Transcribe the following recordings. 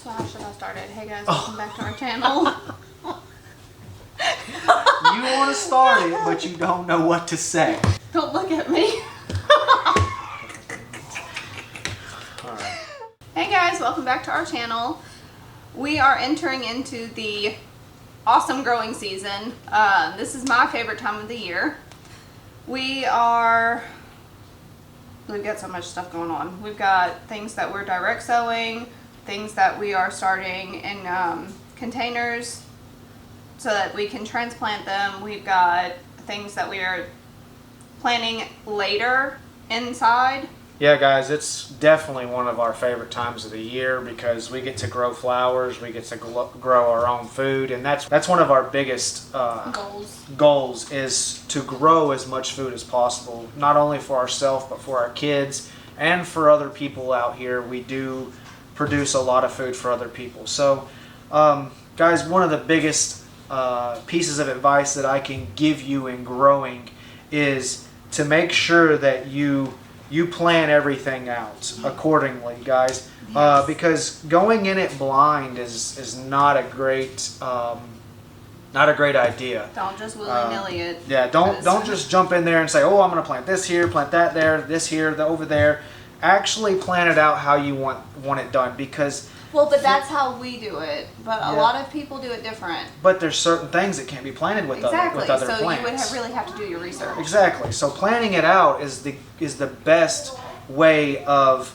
So how should I start it? Hey guys, welcome back to our channel. You want to start it, but you don't know what to say. Don't look at me. Alright. Hey guys, welcome back to our channel. We are entering into the awesome growing season. This is my favorite time of the year. We've got so much stuff going on. We've got things that we're direct sowing, things that we are starting in containers so that we can transplant them. We've got things that we are planting later inside. Yeah, guys, it's definitely one of our favorite times of the year because we get to grow flowers, we get to grow our own food, and that's one of our biggest goals is to grow as much food as possible, not only for ourselves but for our kids and for other people out here. We do produce a lot of food for other people. So, guys, one of the biggest pieces of advice that I can give you in growing is to make sure that you plan everything out accordingly, guys. Yes. Because going in it blind is not a great idea. Don't just willy-nilly it. Yeah, don't just jump in there and say, oh, I'm going to plant this here, plant that there, this here, over there. Actually plan it out how you want it done, because but that's how we do it. But a lot of people do it different. But there's certain things that can't be planted with other plants. So you would really have to do your research. Exactly. So planning it out is the best way of,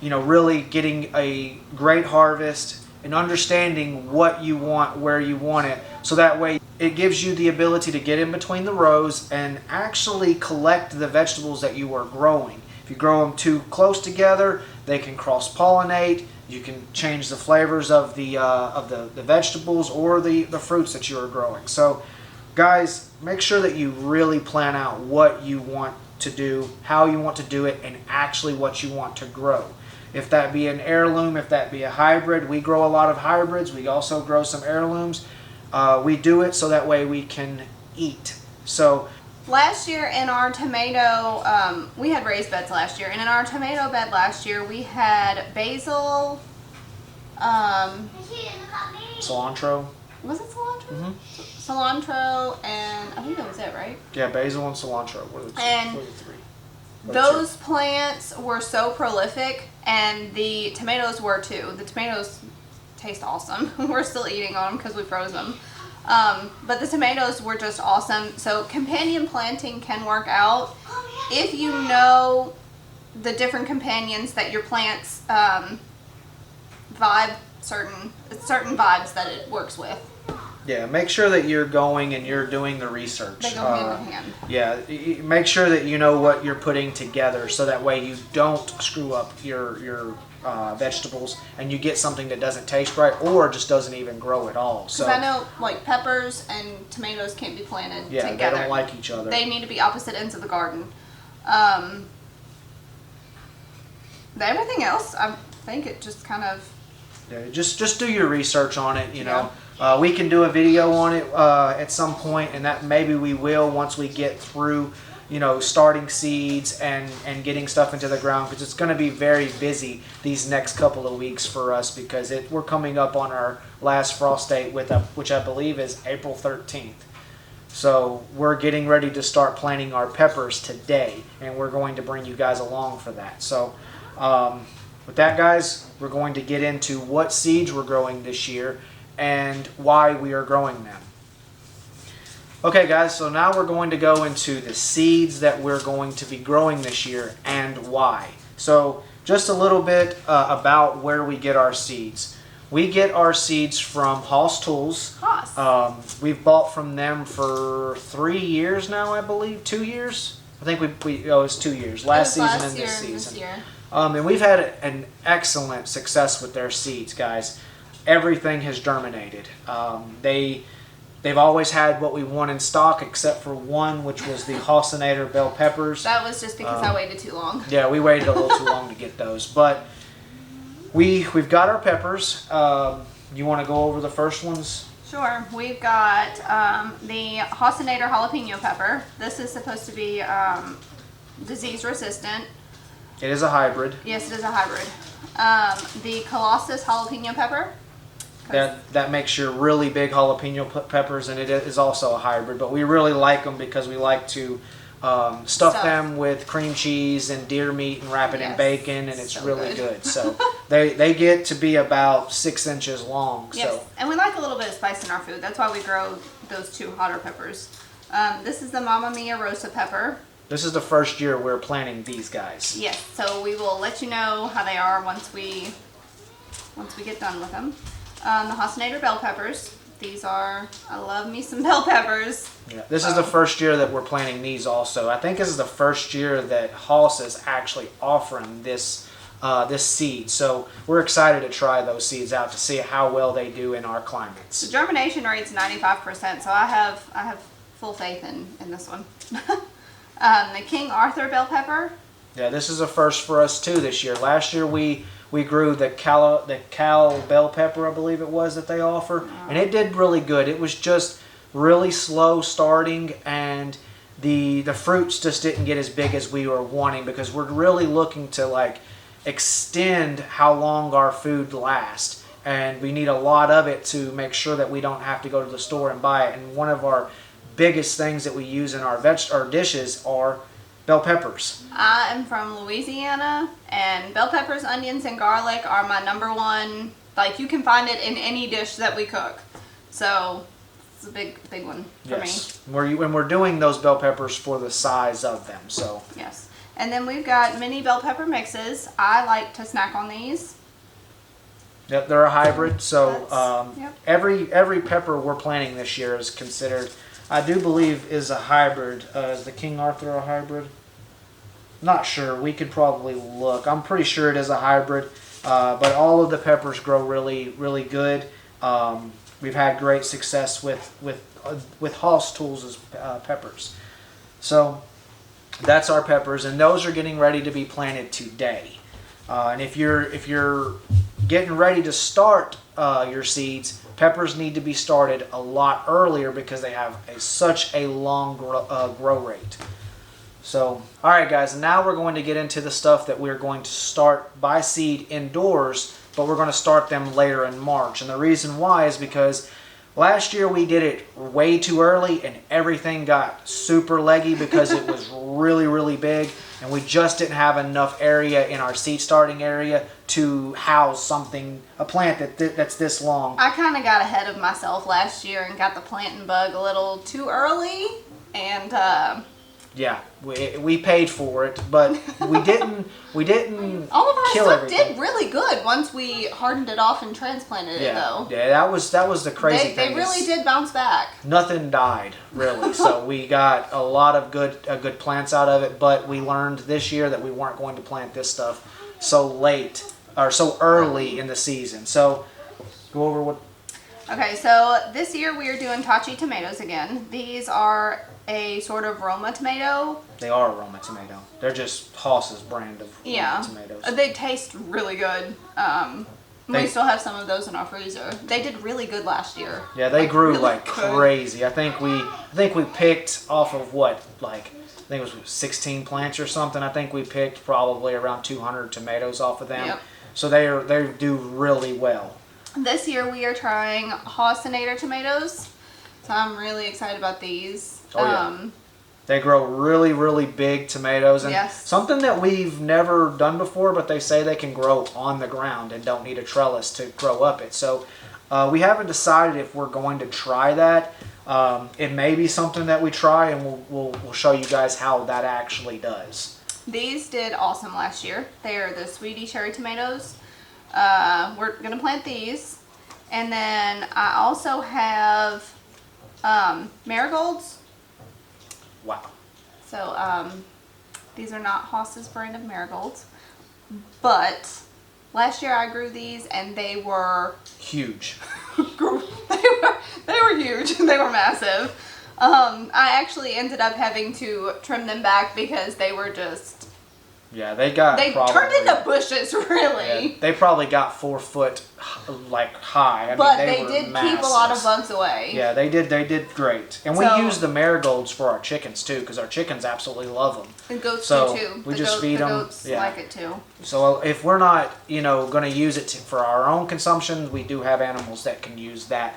really getting a great harvest and understanding what you want, where you want it. So that way it gives you the ability to get in between the rows and actually collect the vegetables that you are growing. If you grow them too close together, they can cross-pollinate. You can change the flavors of the vegetables or the fruits that you are growing. So, guys, make sure that you really plan out what you want to do, how you want to do it, and actually what you want to grow. If that be an heirloom, if that be a hybrid, we grow a lot of hybrids. We also grow some heirlooms. We do it so that way we can eat. So, last year in our tomato, we had raised beds last year, and in our tomato bed last year we had basil, cilantro. Was it cilantro? Mm-hmm. Cilantro, and I think that was it, right? Yeah, basil and cilantro were the three. Those plants were so prolific, and the tomatoes were too. The tomatoes taste awesome. We're still eating on them because we froze them. But the tomatoes were just awesome. So companion planting can work out if you know the different companions that your plants vibe, certain vibes that it works with. Yeah, make sure that you're going and you're doing the research. They go hand in hand. Yeah, make sure that you know what you're putting together so that way you don't screw up your vegetables and you get something that doesn't taste right or just doesn't even grow at all. So I know like peppers and tomatoes can't be planted together. Yeah, they don't like each other. They need to be opposite ends of the garden. Everything else, I think it just kind of... Yeah, just do your research on it, know. We can do a video on it at some point, and that maybe we will once we get through, starting seeds and getting stuff into the ground, because it's going to be very busy these next couple of weeks for us because we're coming up on our last frost date which I believe is April 13th. So we're getting ready to start planting our peppers today, and we're going to bring you guys along for that. So with that, guys, we're going to get into what seeds we're growing this year and why we are growing them. Okay, guys, so now we're going to go into the seeds that we're going to be growing this year and why. So just a little bit about where we get our seeds. We get our seeds from Hoss Tools. Hoss. We've bought from them for 3 years now, I believe. 2 years? I think it's 2 years. Last season and this season. And we've had an excellent success with their seeds, guys. Everything has germinated. They've always had what we want in stock, except for one, which was the Hossinator bell peppers. That was just because I waited too long. Yeah, we waited a little too long to get those. But we've got our peppers. You want to go over the first ones? Sure. We've got the Hossinator jalapeno pepper. This is supposed to be disease resistant. It is a hybrid. Yes, it is a hybrid. The Colossus jalapeno pepper. That makes your really big jalapeno peppers, and it is also a hybrid. But we really like them because we like to stuff them with cream cheese and deer meat and wrap it in bacon, and it's so really good. So they get to be about 6 inches long. Yes, so. And we like a little bit of spice in our food. That's why we grow those 2 hotter peppers. This is the Mamma Mia Rosa pepper. This is the first year we're planting these guys. Yes, so we will let you know how they are once we get done with them. The Hausnader bell peppers. These are, I love me some bell peppers. Yeah, this is the first year that we're planting these also. I think this is the first year that Haas is actually offering this seed. So we're excited to try those seeds out to see how well they do in our climates. The germination rate's 95%, so I have full faith in this one. The King Arthur bell pepper. Yeah, this is a first for us too this year. Last year we grew the Cal bell pepper, I believe it was, that they offer, and it did really good. It was just really slow starting, and the fruits just didn't get as big as we were wanting, because we're really looking to like extend how long our food lasts, and we need a lot of it to make sure that we don't have to go to the store and buy it. And one of our biggest things that we use in our dishes are bell peppers. I am from Louisiana, and bell peppers, onions, and garlic are my #1. Like, you can find it in any dish that we cook. So it's a big one for me. When we're doing those bell peppers for the size of them. So yes. And then we've got mini bell pepper mixes. I like to snack on these. Yep, they're a hybrid. So yep. every pepper we're planting this year is considered, I do believe, is a hybrid. Is the King Arthur a hybrid? Not sure. We could probably look. I'm pretty sure it is a hybrid. But all of the peppers grow really, really good. We've had great success with Haas Tools' peppers. So that's our peppers, and those are getting ready to be planted today. And if you're getting ready to start your seeds, peppers need to be started a lot earlier because they have such a long grow rate. So, all right, guys, now we're going to get into the stuff that we're going to start by seed indoors, but we're going to start them later in March. And the reason why is because last year we did it way too early, and everything got super leggy because it was really, really big, and we just didn't have enough area in our seed starting area to house a plant that's this long. I kind of got ahead of myself last year and got the planting bug a little too early, and yeah, we paid for it, but we didn't all of our kill stuff everything. did really good once we hardened it off and transplanted it, though. Yeah, that was the crazy thing. They really did bounce back. Nothing died, really. So we got a lot of good plants out of it, but we learned this year that we weren't going to plant this stuff so late or so early in the season. So go over what. Okay, so this year we are doing Tachi tomatoes again. These are a sort of Roma tomato. They are a Roma tomato. They're just Haas's brand of Roma tomatoes. They taste really good. We still have some of those in our freezer. They did really good last year. Yeah, they grew really like good. crazy. I think we picked off of what, like, I think it was 16 plants or something. I think we picked probably around 200 tomatoes off of them. Yep. So they do really well. This year we are trying Hausnader tomatoes. So I'm really excited about these. Oh, yeah. They grow really, really big tomatoes, and something that we've never done before, but they say they can grow on the ground and don't need a trellis to grow up it. So we haven't decided if we're going to try that. It may be something that we try, and we'll show you guys how that actually does. These did awesome last year. They are the Sweetie cherry tomatoes. We're going to plant these. And then I also have marigolds. Wow. So these are not Haas's brand of marigolds. But last year I grew these, and they were huge. they were huge. They were massive. I actually ended up having to trim them back because they were just Yeah, they got. They turned into bushes, really. Yeah, they probably got 4 foot like high. But mean, they were did massive. keep a lot of bugs away. Yeah, they did. They did great, and we use the marigolds for our chickens too, because our chickens absolutely love them. And goats so do too. We just feed them. The goats like it too. So if we're not, going to use it for our own consumption, we do have animals that can use that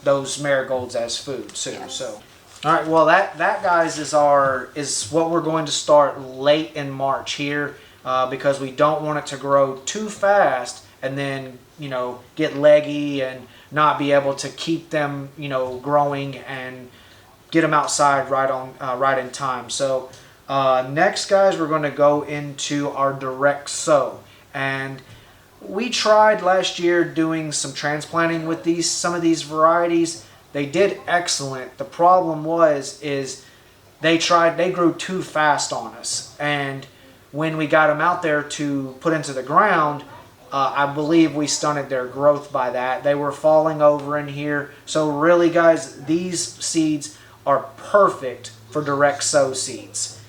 those marigolds as food too. Yes. So. All right, well that guys is what we're going to start late in March here because we don't want it to grow too fast and then get leggy and not be able to keep them growing and get them outside right in time. So next, guys, we're going to go into our direct sow, and we tried last year doing some transplanting with some of these varieties. They did excellent. The problem is they grew too fast on us. And when we got them out there to put into the ground, I believe we stunted their growth by that. They were falling over in here. So really, guys, these seeds are perfect for direct sow seeds,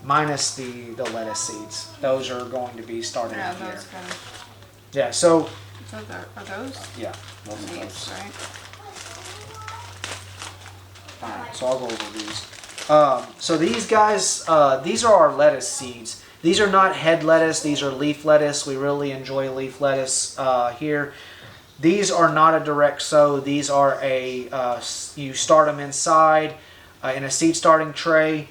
minus the lettuce seeds. Those are going to be started in here. Yeah, so... Are those? Yeah, those are those. Seeds, right? Alright, so I'll go over these. So these guys, these are our lettuce seeds. These are not head lettuce, these are leaf lettuce. We really enjoy leaf lettuce here. These are not a direct sow. These are you start them inside in a seed starting tray.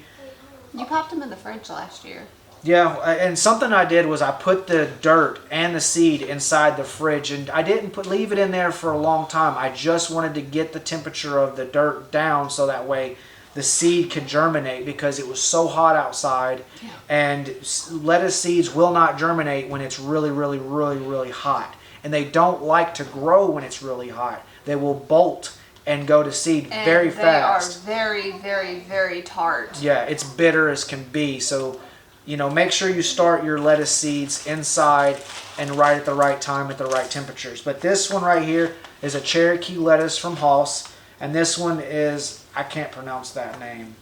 You popped them in the fridge last year. Yeah, and something I did was I put the dirt and the seed inside the fridge, and I didn't leave it in there for a long time. I just wanted to get the temperature of the dirt down so that way the seed could germinate, because it was so hot outside. Yeah. And lettuce seeds will not germinate when it's really, really, really, really hot. And they don't like to grow when it's really hot. They will bolt and go to seed very fast. They are very, very, very tart. Yeah, it's bitter as can be. So... make sure you start your lettuce seeds inside and right at the right time at the right temperatures. But this one right here is a Cherokee lettuce from Hoss. And this one is, I can't pronounce that name.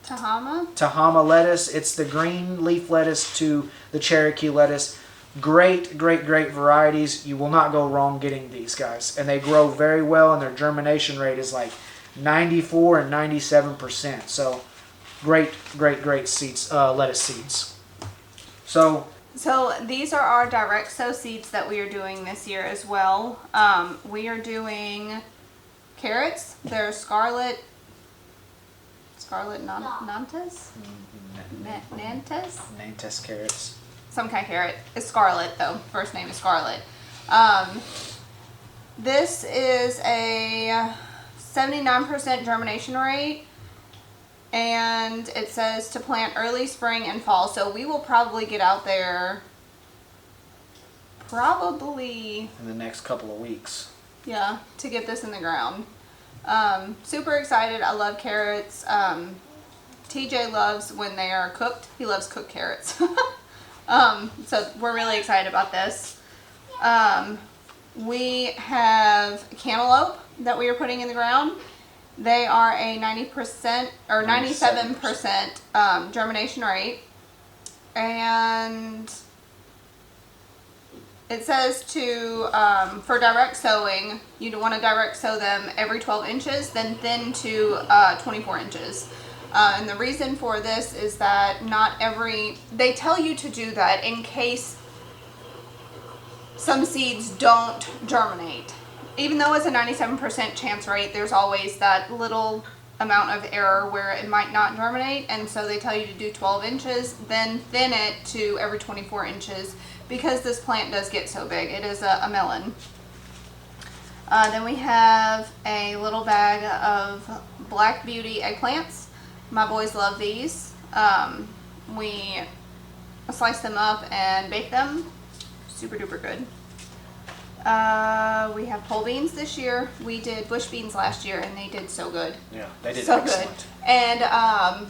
Tahama lettuce. It's the green leaf lettuce to the Cherokee lettuce. Great, great, great varieties. You will not go wrong getting these, guys. And they grow very well, and their germination rate is like 94 and 97%. So... great, great, great seeds, lettuce seeds. So these are our direct sow seeds that we are doing this year as well. We are doing carrots. They're Scarlet Nantes? Nantes carrots. Some kind of carrot. It's Scarlet though. First name is Scarlet. This is a 79% germination rate. And it says to plant early spring and fall. So we will probably get out there in the next couple of weeks. Yeah, to get this in the ground. Super excited. I love carrots. TJ loves when they are cooked. He loves cooked carrots. So we're really excited about this. We have cantaloupe that we are putting in the ground. They are a 90% or 97% germination rate. And it says for direct sowing, you want to direct sow them every 12 inches, then thin to 24 inches. And the reason for this is that they tell you to do that in case some seeds don't germinate. Even though it's a 97% chance rate, there's always that little amount of error where it might not germinate, and so they tell you to do 12 inches, then thin it to every 24 inches, because this plant does get so big. It is a melon. Then we have a little bag of Black Beauty eggplants. My boys love these. We slice them up and bake them. Super duper good. We have pole beans this year. We did bush beans last year, and they did so good. Yeah, they did so excellent. Good. And I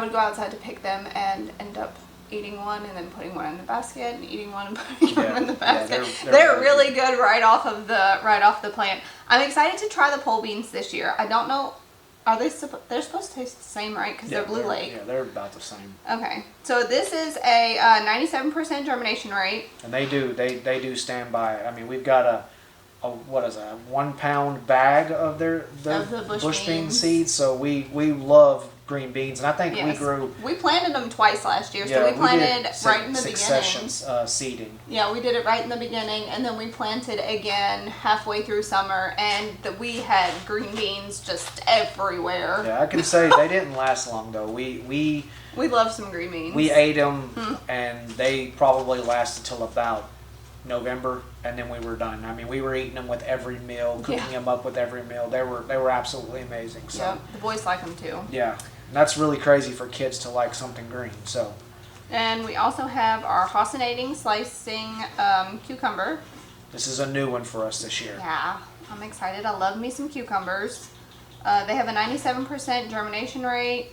would go outside to pick them and end up eating one and then putting one in the basket and eating one and putting one in the basket. Yeah, they're really good right off the plant. I'm excited to try the pole beans this year. I don't know Are they? They're supposed to taste the same, right? Because they're Blue Lake. Yeah, they're about the same. Okay, so this is a 97% germination rate. And they do stand by it. I mean, we've got a what is that, 1 pound bag of their Of the bush bean beans. seeds. So we love green beans, and I think Yes. we planted them twice last year. yeah, So we planted did right in the beginning. successions seeding. Yeah, we did it right in the beginning, and then we planted again halfway through summer, and we had green beans just everywhere. Yeah, I can say they didn't last long though. We love some green beans. we ate them, and they probably lasted till about November, and then we were done. I mean, we were eating them with every meal, cooking them up with every meal. They were absolutely amazing. So Yep, the boys like them too. yeah, and that's really crazy for kids to like something green. So And we also have our Hausenating slicing cucumber. this is a new one for us this year. Yeah, I'm excited. I love me some cucumbers. They have a 97% germination rate.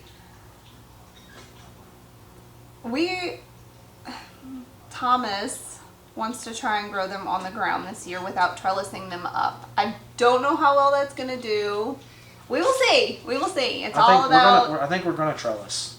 Thomas wants to try and grow them on the ground this year without trellising them up. I don't know how well that's going to do. We will see. We will see. It's all about... I think we're gonna trellis.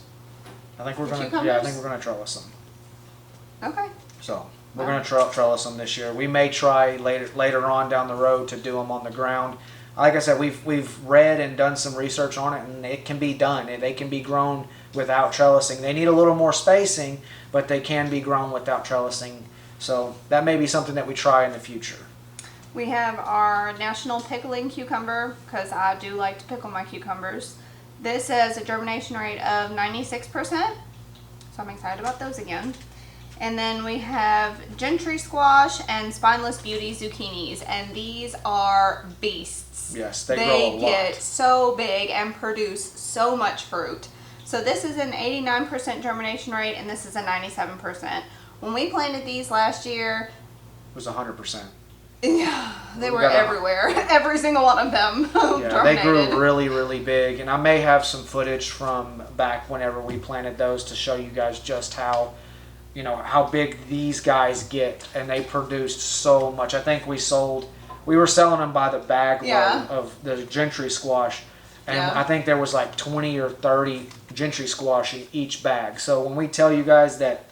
I think we're The gonna cucumbers? trellis them. Okay. So we're gonna trellis them this year. We may try later on down the road to do them on the ground. Like I said, we've read and done some research on it, and it can be done. They can be grown without trellising. They need a little more spacing, but they can be grown without trellising. So that may be something that we try in the future. We have our National Pickling Cucumber, because I do like to pickle my cucumbers. This has a germination rate of 96%, so I'm excited about those again. And then we have Gentry Squash and Spineless Beauty Zucchinis, and these are beasts. Yes, they grow a lot. They get so big and produce so much fruit. So this is an 89% germination rate, and this is a 97%. When we planted these last year, It was 100%. yeah, they We were got a- everywhere. Every single one of them Yeah, they grew germinated. really, really big, and I may have some footage from back whenever we planted those to show you guys just how big these guys get, and they produced so much. I think we were selling them by the bag Yeah. load of the Gentry squash, and Yeah. I think there was like 20 or 30 Gentry squash in each bag. So when we tell you guys that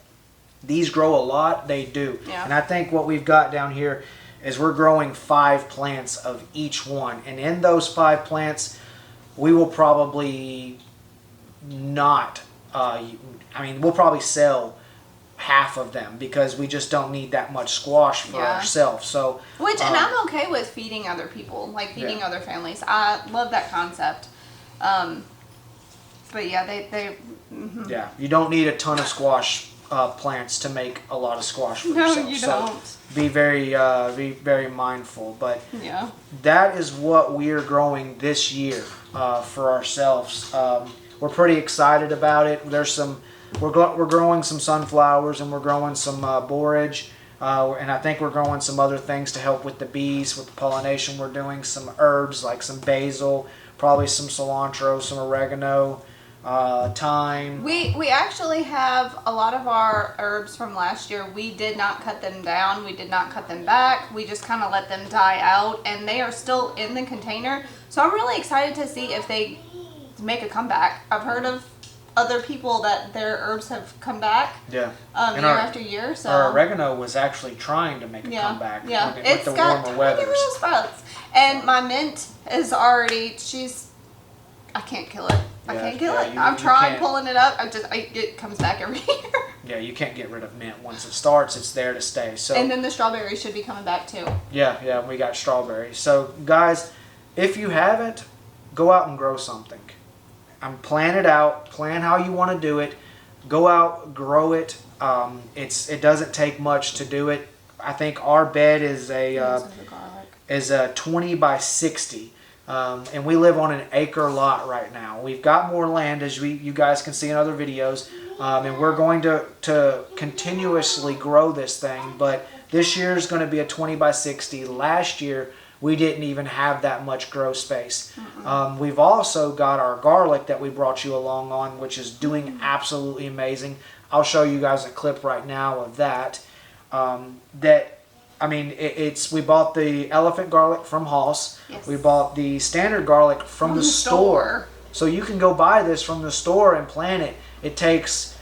these grow a lot, they do. Yeah. And I think what we've got down here is we're growing 5 plants of each one. And in those 5 plants, we will probably not, we'll probably sell half of them because we just don't need that much squash for Yeah. ourselves. So, And I'm okay with feeding other people, like feeding Yeah. other families. I love that concept. But yeah, they yeah, you don't need a ton of squash plants to make a lot of squash for No, yourself. you So don't. be very mindful. But yeah. that is what we're growing this year for ourselves. We're pretty excited about it. We're growing some sunflowers, and we're growing some borage, and I think we're growing some other things to help with the bees, with the pollination. We're doing some herbs like some basil, probably some cilantro, some oregano, thyme. We actually have a lot of our herbs from last year. We did not cut them down. We did not cut them back. We just kind of let them die out, and they are still in the container. So I'm really excited to see if they make a comeback. I've heard of other people that their herbs have come back Yeah. year after year. So Our oregano was actually trying to make a yeah, comeback yeah, with it's the got warmer tiny weathers. little sprouts. And my mint is already. I can't kill it. I Yeah, can't kill yeah, it. you I've tried can't. pulling it up. It comes back every year. Yeah, you can't get rid of mint. Once it starts, it's there to stay. So And then the strawberries should be coming back too. yeah, we got strawberries. So guys, if you haven't, go out and grow something. Plan it out. Plan how you want to do it. Go out, grow it. It doesn't take much to do it. I think our bed is a 20 by 60. And we live on an acre lot right now. We've got more land, as you guys can see in other videos, and we're going to continuously grow this thing. But this year is going to be a 20 by 60. Last year, we didn't even have that much grow space. We've also got our garlic that we brought you along on, which is doing absolutely amazing. I'll show you guys a clip right now of that. That I mean, we bought the elephant garlic from Hoss. Yes. We bought the standard garlic from the store. So you can go buy this from the store and plant it. It takes,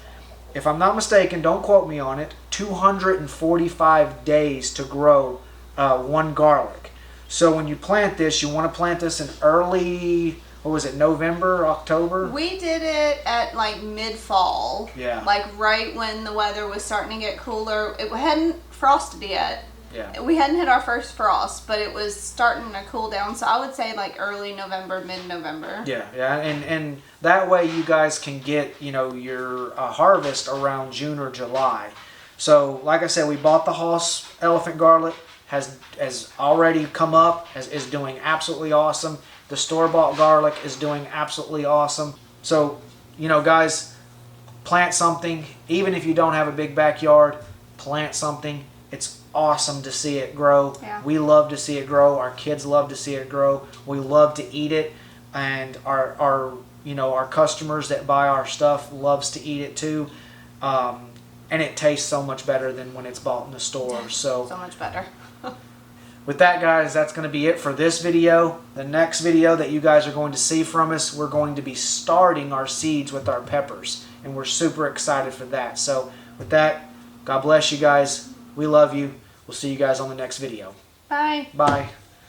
if I'm not mistaken, don't quote me on it, 245 days to grow one garlic. So when you plant this, you want to plant this in early, what was it, November, October? We did it at like mid-fall. Yeah. Like right when the weather was starting to get cooler. It hadn't frosted yet. Yeah. We hadn't hit our first frost, but it was starting to cool down. So I would say like early November, mid-November. Yeah, and that way you guys can get, you know, your harvest around June or July. So like I said, we bought the Hoss elephant garlic, has already come up, is doing absolutely awesome. The store-bought garlic is doing absolutely awesome. So, you know, guys, plant something. Even if you don't have a big backyard, plant something. It's awesome to see it grow. Yeah. We love to see it grow. Our kids love to see it grow. We love to eat it, and our you know, our customers that buy our stuff loves to eat it too. And it tastes so much better than when it's bought in the store. So much better. with that, guys, that's going to be it for this video. The next video that you guys are going to see from us, we're going to be starting our seeds with our peppers, and we're super excited for that. So with that, God bless you guys. We love you. We'll see you guys on the next video. Bye. Bye.